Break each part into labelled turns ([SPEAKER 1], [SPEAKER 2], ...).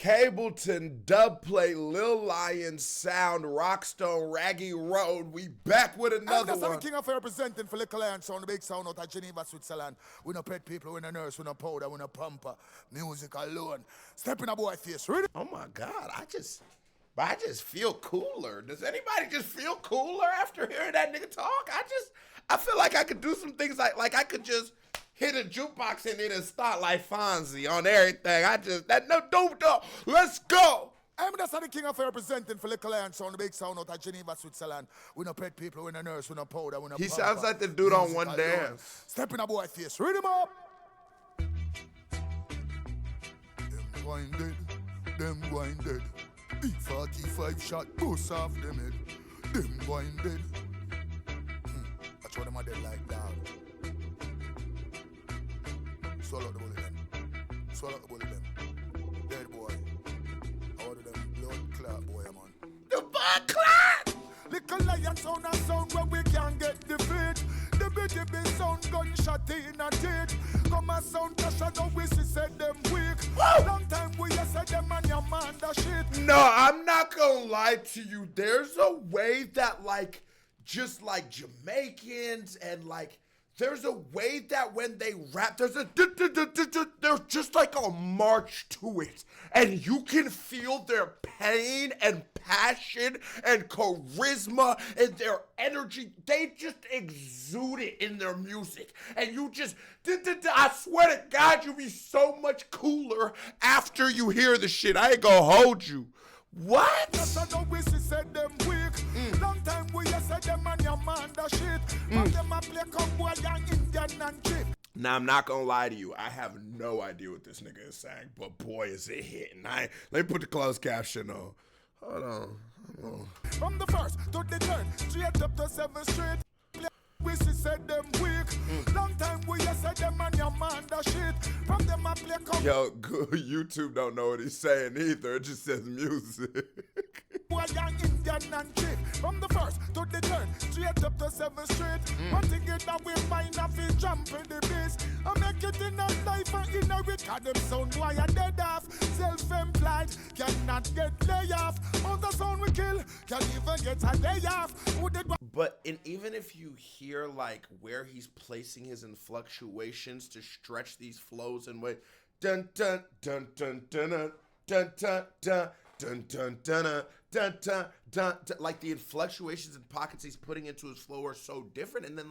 [SPEAKER 1] Capleton, Dubplate, Lil Lion Sound, Rockstone, Raggy Road. We back with another one.
[SPEAKER 2] I'm the king of representing for Little Lion Sound, the big sound out of Geneva, Switzerland. We no pet people, we no nurse, we no powder, we no pumper. Music alone. Step in a boy face, ready?
[SPEAKER 1] Oh my God, I just feel cooler. Does anybody just feel cooler after hearing that nigga talk? I feel like I could do some things like I could just hit a jukebox and it'll start like Fonzie on everything. Let's go.
[SPEAKER 2] I'm the king of representing for Little Lion Sound, the big sound out of Geneva, Switzerland. We no pet people, we no nurse, we no powder, we no
[SPEAKER 1] He
[SPEAKER 2] pumper.
[SPEAKER 1] sounds like the dude on
[SPEAKER 2] Music
[SPEAKER 1] One
[SPEAKER 2] alone.
[SPEAKER 1] Dance.
[SPEAKER 2] Step in a boy face, read him up. Them wine dead. E45 shot, bust off them head. Them wine dead. That's what them are dead like that. Swallow the bullet them. Swallow the bullet them. Dead boy. How do them blood clot boy, man?
[SPEAKER 1] The blood clot!
[SPEAKER 2] Little Lion Sound and sound where we can get defeat. The big sound gunshot in a teeth. Come and sound cash and no whistle said them weak.
[SPEAKER 1] Woo!
[SPEAKER 2] Long time we said them and your man the shit.
[SPEAKER 1] No, I'm not gonna lie to you. There's a way that just like Jamaicans and there's a way that when they rap, there's just like a march to it. And you can feel their pain and passion and charisma and their energy. They just exude it in their music. And you just, I swear to God, you'll be so much cooler after you hear the shit. I ain't gonna hold you. What?
[SPEAKER 2] Said them weak. Long time we said them and your man the shit. Them a play cowboy and Indian and chip.
[SPEAKER 1] Now, I'm not gonna lie to you. I have no idea what this nigga is saying, but boy, is it hitting. Let me put the closed caption on. Hold on.
[SPEAKER 2] From the first to the third, straight up to 7th Street. We said them weak. Long time we said them and your man the shit. From them a play cowboy.
[SPEAKER 1] Yo, YouTube don't know what he's saying either. It just says music.
[SPEAKER 2] Indian and chip. From the first to the third, straight up to 7th Street. One thing is that we mind a fi jump in the beast. I make it in a life and in a week. And them sound boy are dead off. Self-employed, cannot get lay off. All the sound we kill, can even get a day off.
[SPEAKER 1] But even if you hear where he's placing his influctuations to stretch these flows and wait, dun dun dun dun dun dun dun dun dun dun dun dun dun dun dun, like the influctuations and pockets he's putting into his flow are so different. And then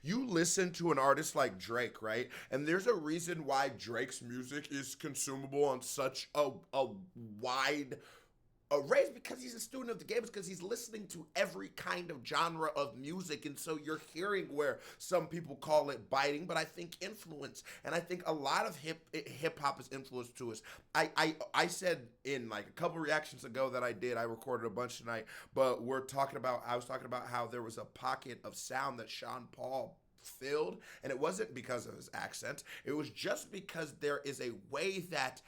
[SPEAKER 1] you listen to an artist like Drake, right? And there's a reason why Drake's music is consumable on such a wide array, because he's a student of the game. It's because he's listening to every kind of genre of music. And so you're hearing where some people call it biting, but I think influence. And I think a lot of hip hop is influenced to us. I said in a couple reactions ago that I recorded a bunch tonight, but I was talking about how there was a pocket of sound that Sean Paul filled, and it wasn't because of his accent. It was just because there is a way that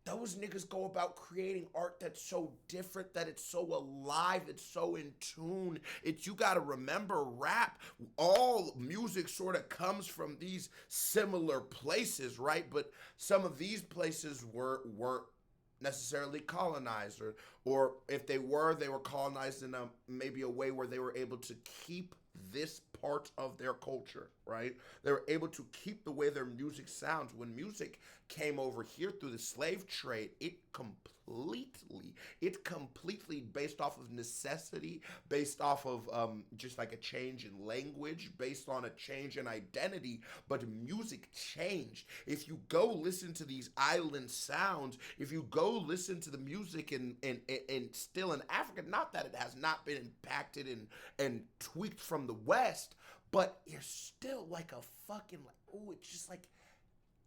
[SPEAKER 1] those niggas go about creating art that's so different, that it's so alive, it's so in tune. You gotta remember, rap, all music sort of comes from these similar places, right? But some of these places weren't necessarily colonized, or if they were colonized in maybe a way where they were able to keep this part of their culture, right? They were able to keep the way their music sounds. When music came over here through the slave trade, it completely based off of necessity, based off of just a change in language, based on a change in identity, but music changed. If you go listen to these island sounds, if you go listen to the music in still in Africa, not that it has not been impacted and tweaked from the West, but you're still a fucking it's just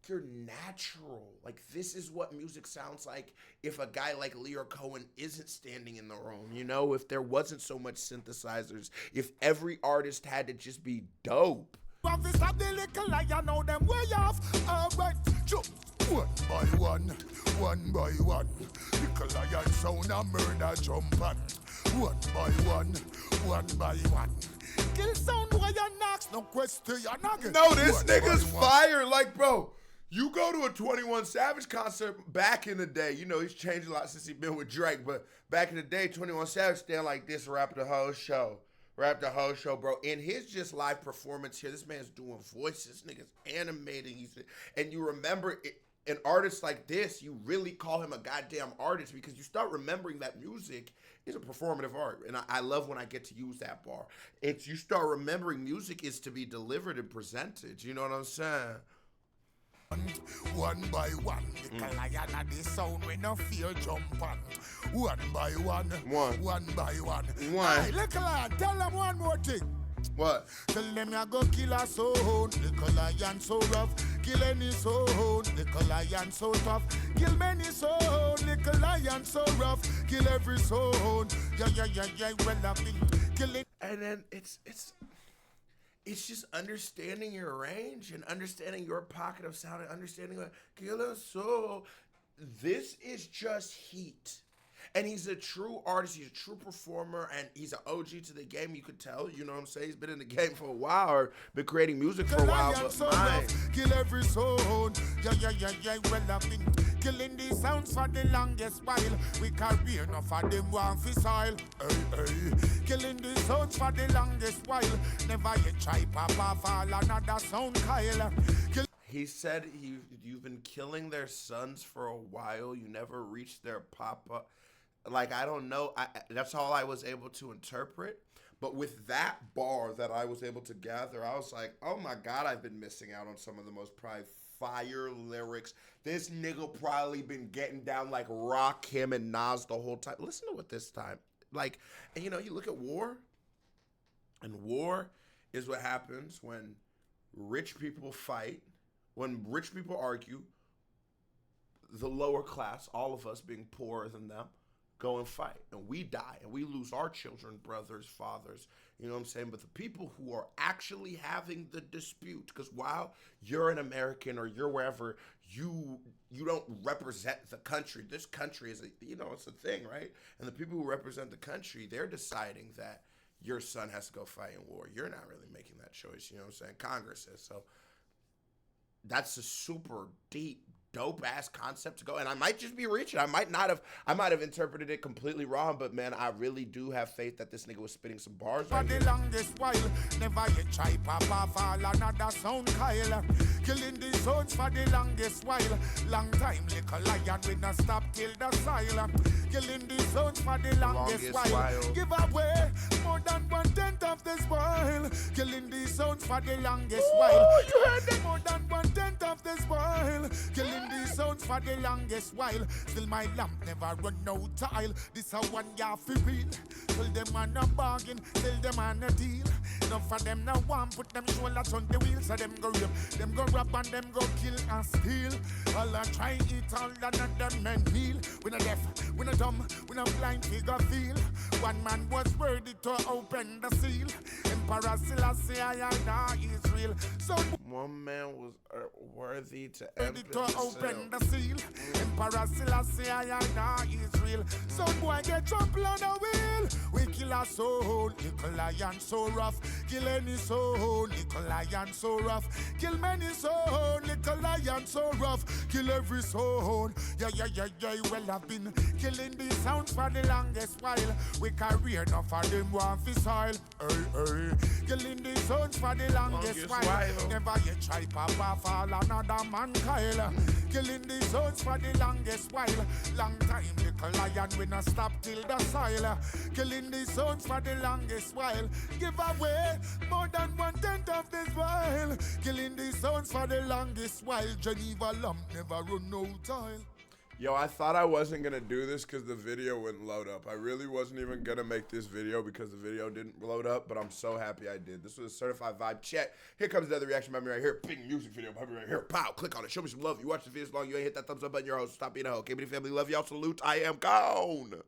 [SPEAKER 1] you're natural. This is what music sounds like if a guy like Leo Cohen isn't standing in the room, if there wasn't so much synthesizers, if every artist had to just be dope.
[SPEAKER 2] One by one, Little Lion Sound a murder jump on. One by one. Kill sound where you knocks, no question, you're not.
[SPEAKER 1] No, this nigga's fire. Bro, You go to a 21 Savage concert back in the day, you know, he's changed a lot since he's been with Drake, but back in the day, 21 Savage stand like this, rap the whole show. Rap the whole show, bro. In his just live performance here, this man's doing voices, niggas animating. And you remember an artist like this, you really call him a goddamn artist because you start remembering that music is a performative art. And I love when I get to use that bar. It's you start remembering music is to be delivered and presented. You know what I'm saying?
[SPEAKER 2] One by one, the lion of the sound when no fear jump on. One by one, one by one. Hey, little lad, tell them one more thing.
[SPEAKER 1] What?
[SPEAKER 2] Tell them you go kill a soul, little lion so rough. Kill any soul, little lion so tough. Kill many soul, little lion so rough. Kill every soul, yeah, well I've been killing.
[SPEAKER 1] And then it's just understanding your range and understanding your pocket of sound and understanding what killer soul. This is just heat. And he's a true artist, he's a true performer, and he's an OG to the game, you could tell, you know what I'm saying? He's been in the game for a while, or been creating music for a while, but
[SPEAKER 2] so kill every soul, yeah, well I've been killing these sounds for the longest while. We career enough of them want for soil, hey. Killing these sounds for the longest while. Never yet try pop off all another sound Kyle.
[SPEAKER 1] He said you've been killing their sons for a while, you never reached their papa. Like, I don't know. That's all I was able to interpret. But with that bar that I was able to gather, I was like, oh my God, I've been missing out on some of the most probably fire lyrics. This nigga probably been getting down like Rakim and Nas the whole time. Listen to what this time. Like, and you know, you look at war, and war is what happens when rich people fight, when rich people argue, the lower class, all of us being poorer than them, go and fight, and we die, and we lose our children, brothers, fathers, you know what I'm saying? But the people who are actually having the dispute, because while you're an American or you're wherever, you don't represent the country. This country is, it's a thing, right? And the people who represent the country, they're deciding that your son has to go fight in war. You're not really making that choice, you know what I'm saying? Congress is. So that's a super deep, dope-ass concept to go, and I might just be reaching. I might have interpreted it completely wrong, but man, I really do have faith that this nigga was spitting some bars right here.
[SPEAKER 2] For the longest while, never yet try pop off all another sound Kyle. Killing the sounds for the longest while. Long time, little lion, we not stop till the soil. Killing the sounds for the longest while. Give away more than 1/10 of this while. Killing the sounds for the longest while. You heard that? More than 1/10 of this while. Killing these sounds for the longest while. Still my lamp never run no tile. This a one ya fi real. Tell them on a bargain, tell them on a deal. Enough of them now want put them shoulders on the wheels. So them go rape, them go rob and them go kill and steal. All I try eat all another men heal. We no deaf, we no dumb, we no blind figure feel. One man was worthy to open the seal. Emperor Selassie I Israel. So
[SPEAKER 1] one man was worthy to
[SPEAKER 2] open the seal. Emperor Selassie I Israel. Some boy get trampled on the wheel. We kill a soul, little lion so rough. Kill any soul, little lion so rough. Kill many soul, little lion so rough. Kill every soul. Yeah, well I've been killing these sounds for the longest while. We career enough for them one for soil. Hey. Killing these sounds for the longest while. Never yet try pop off all another man Kyle. Killing these sounds for the longest while. Long time little lion we not stop till the soil. Killing these sounds for the longest while. Give away more than 1/10 of this while. Killing these sounds for the longest while. Geneva lamp never run no tile.
[SPEAKER 1] Yo, I thought I wasn't going to do this because the video wouldn't load up. I really wasn't even going to make this video because the video didn't load up, but I'm so happy I did. This was a certified vibe check. Here comes another reaction by me right here. Big music video by me right here. Pow, click on it. Show me some love. You watch the video as long as you ain't hit that thumbs up button, you're a host. Stop being a hoe. KB family, love y'all. Salute. I am gone.